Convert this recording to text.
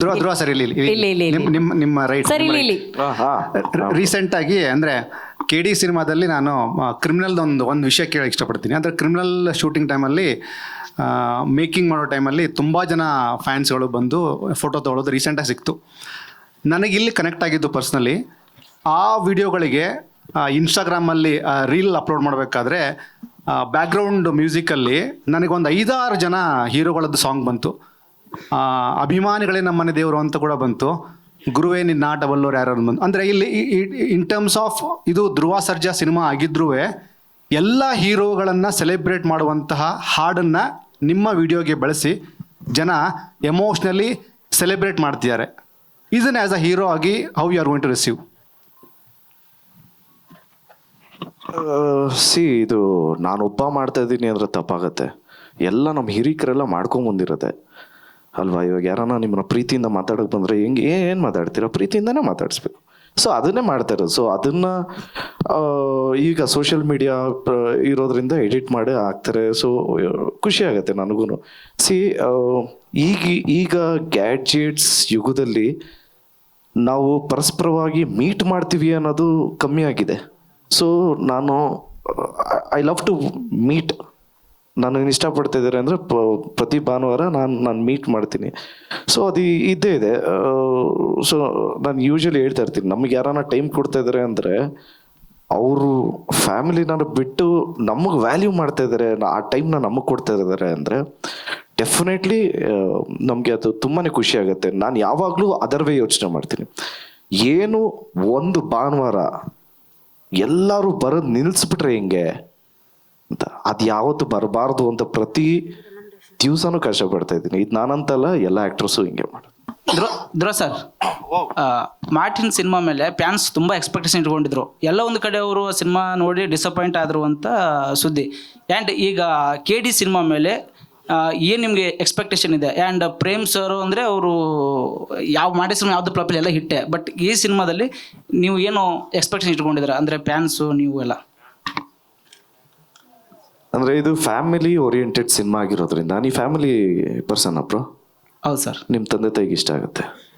ಧ್ರುವ sir ಇಲ್ಲಿ ನಿಮ್ಮ right sir ಇಲ್ಲಿ ರೀಸೆಂಟ್ ಆಗಿ ಅಂದರೆ ಕೆ ಡಿ ಸಿನಿಮಾದಲ್ಲಿ ನಾನು ಕ್ರಿಮಿನಲ್ದು ಒಂದು ವಿಷಯ ಕೇಳಕ್ಕೆ ಇಷ್ಟಪಡ್ತೀನಿ. ಅಂದರೆ ಕ್ರಿಮಿನಲ್ ಶೂಟಿಂಗ್ ಟೈಮಲ್ಲಿ ಮೇಕಿಂಗ್ ಮಾಡೋ ಟೈಮಲ್ಲಿ ತುಂಬ ಜನ ಫ್ಯಾನ್ಸ್ಗಳು ಬಂದು ಫೋಟೋ ತೊಗೊಳೋದು ರೀಸೆಂಟಾಗಿ ಸಿಕ್ತು. ನನಗಿಲ್ಲಿ ಕನೆಕ್ಟ್ ಆಗಿದ್ದು ಪರ್ಸ್ನಲಿ ಆ ವಿಡಿಯೋಗಳಿಗೆ ಇನ್ಸ್ಟಾಗ್ರಾಮಲ್ಲಿ ರೀಲ್ ಅಪ್ಲೋಡ್ ಮಾಡಬೇಕಾದ್ರೆ ಬ್ಯಾಕ್ಗ್ರೌಂಡ್ ಮ್ಯೂಸಿಕಲ್ಲಿ ನನಗೊಂದು 5-6 ಜನ ಹೀರೋಗಳದ್ದು ಸಾಂಗ್ ಬಂತು. ಅಭಿಮಾನಿಗಳೇ ನಮ್ಮನೆ ದೇವರು ಅಂತ ಕೂಡ ಬಂತು. ಗುರುವೇ ನಿನ್ನ ಆಟವಲ್ಲೋರು ಯಾರು ಬಂತು. ಅಂದರೆ ಇಲ್ಲಿ ಇನ್ ಟರ್ಮ್ಸ್ ಆಫ್ ಇದು ಧ್ರುವ ಸರ್ಜಾ ಸಿನಿಮಾ ಆಗಿದ್ರೂ ಎಲ್ಲ ಹೀರೋಗಳನ್ನು ಸೆಲೆಬ್ರೇಟ್ ಮಾಡುವಂತಹ ಹಾಡನ್ನು ನಿಮ್ಮ ವಿಡಿಯೋಗೆ ಬಳಸಿ ಜನ ಎಮೋಷ್ನಲಿ ಸೆಲೆಬ್ರೇಟ್ ಮಾಡ್ತಿದ್ದಾರೆ. ಇದನ್ನ ಆ್ಯಸ್ ಅ ಹೀರೋ ಆಗಿ how you are going to receive? ಇದು ನಾನೊಬ್ಬ ಮಾಡ್ತಾ ಇದ್ದೀನಿ ಅಂದ್ರೆ ತಪ್ಪಾಗತ್ತೆ. ಎಲ್ಲ ನಮ್ಮ ಹಿರಿಕರೆಲ್ಲ ಮಾಡ್ಕೊಂಬಂದಿರತ್ತೆ ಅಲ್ವಾ. ಇವಾಗ ಯಾರನ್ನ ನಿಮ್ಮನ್ನ ಪ್ರೀತಿಯಿಂದ ಮಾತಾಡೋಕೆ ಬಂದರೆ ಹೆಂಗೆ ಏನು ಮಾತಾಡ್ತೀರಾ, ಪ್ರೀತಿಯಿಂದನೇ ಮಾತಾಡಿಸ್ಬೇಕು. ಸೊ ಅದನ್ನೇ ಮಾಡ್ತಾ ಇರೋದು. ಸೊ ಅದನ್ನು ಈಗ ಸೋಷಿಯಲ್ ಮೀಡಿಯಾ ಇರೋದ್ರಿಂದ ಎಡಿಟ್ ಮಾಡಿ ಹಾಕ್ತಾರೆ. ಸೊ ಖುಷಿ ಆಗುತ್ತೆ ನನಗೂ. ಈಗ ಗ್ಯಾಡ್ಜೆಟ್ಸ್ ಯುಗದಲ್ಲಿ ನಾವು ಪರಸ್ಪರವಾಗಿ ಮೀಟ್ ಮಾಡ್ತೀವಿ ಅನ್ನೋದು ಕಮ್ಮಿ ಆಗಿದೆ. ಸೊ ನಾನು ಐ ಲವ್ ಟು ಮೀಟ್. ನನಗೆ ಇಷ್ಟಪಡ್ತಿದ್ದಾರೆ ಅಂದರೆ ಪ್ರತಿ ಭಾನುವಾರ ನಾನು ಮೀಟ್ ಮಾಡ್ತೀನಿ. ಸೊ ಅದು ಇದ್ದೇ ಇದೆ. ಸೊ ನಾನು ಯೂಶ್ವಲಿ ಹೇಳ್ತಾ ಇರ್ತೀನಿ, ನಮಗೆ ಯಾರನ್ನ ಟೈಮ್ ಕೊಡ್ತಾ ಇದ್ದಾರೆ ಅಂದರೆ ಅವರು ಫ್ಯಾಮಿಲಿನ ಬಿಟ್ಟು ನಮಗೆ ವ್ಯಾಲ್ಯೂ ಮಾಡ್ತಾ ಇದ್ದಾರೆ, ಆ ಟೈಮ್ನ ನಮಗೆ ಕೊಡ್ತಾ ಇದ್ದಾರೆ ಅಂದರೆ ಡೆಫಿನೆಟ್ಲಿ ನಮಗೆ ಅದು ತುಂಬಾ ಖುಷಿ ಆಗುತ್ತೆ. ನಾನು ಯಾವಾಗಲೂ ಅದರ್ ವೇ ಯೋಚನೆ ಮಾಡ್ತೀನಿ. ಏನು ಒಂದು ಭಾನುವಾರ ಎಲ್ಲರೂ ಬರೋದು ನಿಲ್ಲಿಸ್ಬಿಟ್ರೆ ಹೆಂಗೆ ಅಂತ, ಅದು ಯಾವತ್ತು ಬರಬಾರ್ದು ಅಂತ ಪ್ರತಿ ದಿವಸನೂ ಕಷ್ಟಪಡ್ತಾ ಇದ್ದೀನಿ. ಇದು ನಾನಂತಲ್ಲ, ಎಲ್ಲ ಆ್ಯಕ್ಟ್ರಸ್ಸು ಹಿಂಗೆ ಮಾಡೋದು. ಧ್ರುವ ಸರ್, ಮಾರ್ಟಿನ್ ಸಿನಿಮಾ ಮೇಲೆ ಫ್ಯಾನ್ಸ್ ತುಂಬ ಎಕ್ಸ್ಪೆಕ್ಟೇಷನ್ ಇಟ್ಕೊಂಡಿದ್ರು. ಎಲ್ಲ ಒಂದು ಕಡೆ ಅವರು ಸಿನಿಮಾ ನೋಡಿ ಡಿಸಪಾಯಿಂಟ್ ಆದರು ಅಂತ ಸುದ್ದಿ. ಆ್ಯಂಡ್ ಈಗ ಕೆ ಡಿ ಸಿನಿಮಾ ಮೇಲೆ ಏನು ನಿಮಗೆ ಎಕ್ಸ್ಪೆಕ್ಟೇಷನ್ ಇದೆ? ಆ್ಯಂಡ್ ಪ್ರೇಮ್ ಸರ್ ಅಂದರೆ ಅವರು ಮಾಡಿ ಸಿನಿಮಾ ಯಾವುದು ಫ್ಲಾಪ್ ಎಲ್ಲ ಹಿಟ್ಟೆ. ಬಟ್ ಈ ಸಿನಿಮಾದಲ್ಲಿ ನೀವು ಏನು ಎಕ್ಸ್ಪೆಕ್ಟೇಷನ್ ಇಟ್ಕೊಂಡಿದ್ದೀರಾ ಅಂದರೆ ಫ್ಯಾನ್ಸು ನೀವು ಎಲ್ಲ? ಅಂದರೆ ಇದು ಫ್ಯಾಮಿಲಿ ಓರಿಯೆಂಟೆಡ್ ಸಿನಿಮಾ ಆಗಿರೋದ್ರಿಂದ ನೀವು ಫ್ಯಾಮಿಲಿ ಪರ್ಸನ್ ಅಪ್ರೋ? ಹೌದು ಸರ್. ನಿಮ್ಮ ತಂದೆ ತಾಯಿಗೆ ಇಷ್ಟ ಆಗುತ್ತೆ.